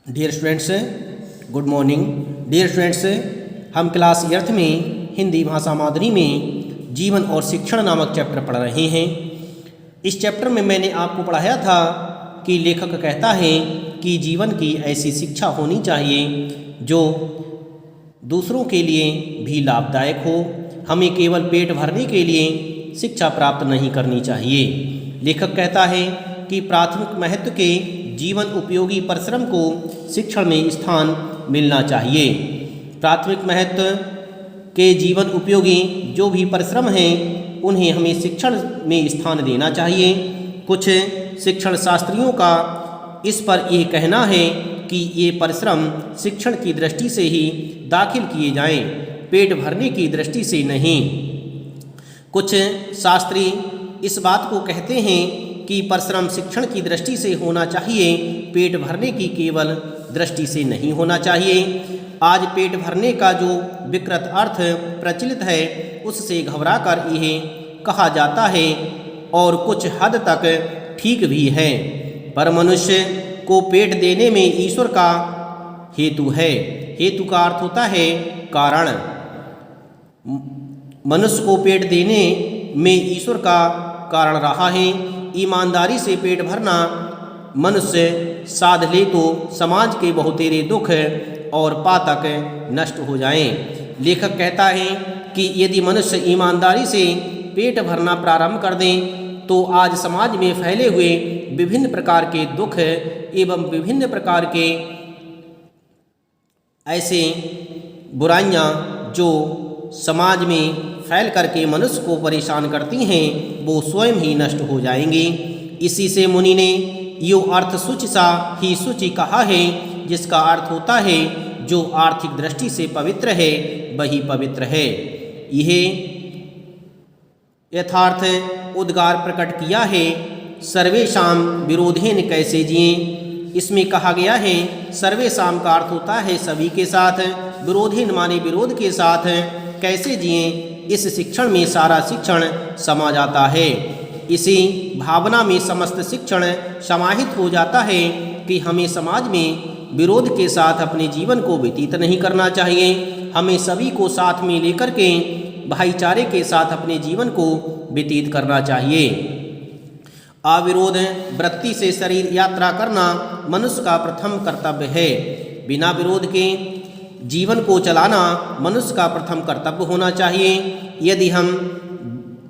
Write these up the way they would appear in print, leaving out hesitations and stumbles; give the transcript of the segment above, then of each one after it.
Dear students, good morning. Dear students, हम class 8 में हिंदी भाषा मादरी में जीवन और शिक्षण नामक चैप्टर पढ़ रहे हैं। इस चैप्टर में मैंने आपको पढ़ाया था कि लेखक कहता है कि जीवन की ऐसी शिक्षा होनी चाहिए जो दूसरों के लिए भी लाभदायक हो। हमें केवल पेट भरने के लिए शिक्षा प्राप्त नहीं करनी चाहिए। लेखक कहता है कि प्राथमिक महत्व के जीवन उपयोगी परिश्रम को शिक्षण में स्थान मिलना चाहिए। प्राथमिक महत्व के जीवन उपयोगी जो भी परिश्रम हैं उन्हें हमें शिक्षण में स्थान देना चाहिए। कुछ शिक्षण शास्त्रियों का इस पर यह कहना है कि ये परिश्रम शिक्षण की दृष्टि से ही दाखिल किए जाएं, पेट भरने की दृष्टि से नहीं। कुछ शास्त्री इस बात को कहते हैं कि परिश्रम शिक्षण की दृष्टि से होना चाहिए, पेट भरने की केवल दृष्टि से नहीं होना चाहिए। आज पेट भरने का जो विकृत अर्थ प्रचलित है उससे घबराकर यह कहा जाता है और कुछ हद तक ठीक भी है, पर मनुष्य को पेट देने में ईश्वर का हेतु है। हेतु का अर्थ होता है कारण। मनुष्य को पेट देने में ईश्वर का कारण रहा है। ईमानदारी से पेट भरना मनुष्य साध ले तो समाज के बहुतेरे दुख और पातक नष्ट हो जाएं। लेखक कहता है कि यदि मनुष्य ईमानदारी से पेट भरना प्रारंभ कर दें तो आज समाज में फैले हुए विभिन्न प्रकार के दुख एवं विभिन्न प्रकार के ऐसे बुराइयां जो समाज में फैल करके मनुष्य को परेशान करती हैं वो स्वयं ही नष्ट हो जाएंगी। इसी से मुनि ने यो अर्थ शुचि सा ही शुचि कहा है, जिसका अर्थ होता है जो आर्थिक दृष्टि से पवित्र है वही पवित्र है। यह यथार्थ उद्गार प्रकट किया है। सर्वेशाम विरोधेन कैसे जिए। इसमें कहा गया है सर्वेशाम का अर्थ होता है सभी के साथ, विरोधेन माने विरोध के साथ कैसे जिए। इस शिक्षण में सारा शिक्षण समा जाता है। इसी भावना में समस्त शिक्षण समाहित हो जाता है कि हमें समाज में विरोध के साथ अपने जीवन को व्यतीत नहीं करना चाहिए। हमें सभी को साथ में लेकर के भाईचारे के साथ अपने जीवन को व्यतीत करना चाहिए। अविरोध वृत्ति से शरीर यात्रा करना मनुष्य का प्रथम कर्तव्य है। बिना विरोध के जीवन को चलाना मनुष्य का प्रथम कर्तव्य होना चाहिए। यदि हम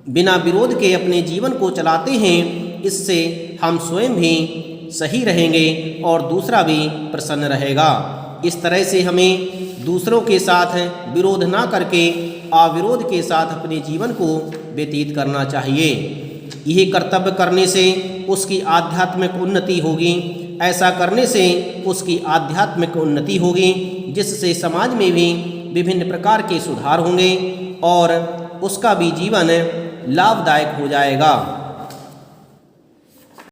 बिना विरोध के अपने जीवन को चलाते हैं इससे हम स्वयं भी सही रहेंगे और दूसरा भी प्रसन्न रहेगा। इस तरह से हमें दूसरों के साथ विरोध ना करके अविरोध के साथ अपने जीवन को व्यतीत करना चाहिए। यह कर्तव्य करने से उसकी आध्यात्मिक उन्नति होगी। ऐसा करने से उसकी आध्यात्मिक उन्नति होगी जिससे समाज में भी विभिन्न प्रकार के सुधार होंगे और उसका भी जीवन लाभदायक हो जाएगा।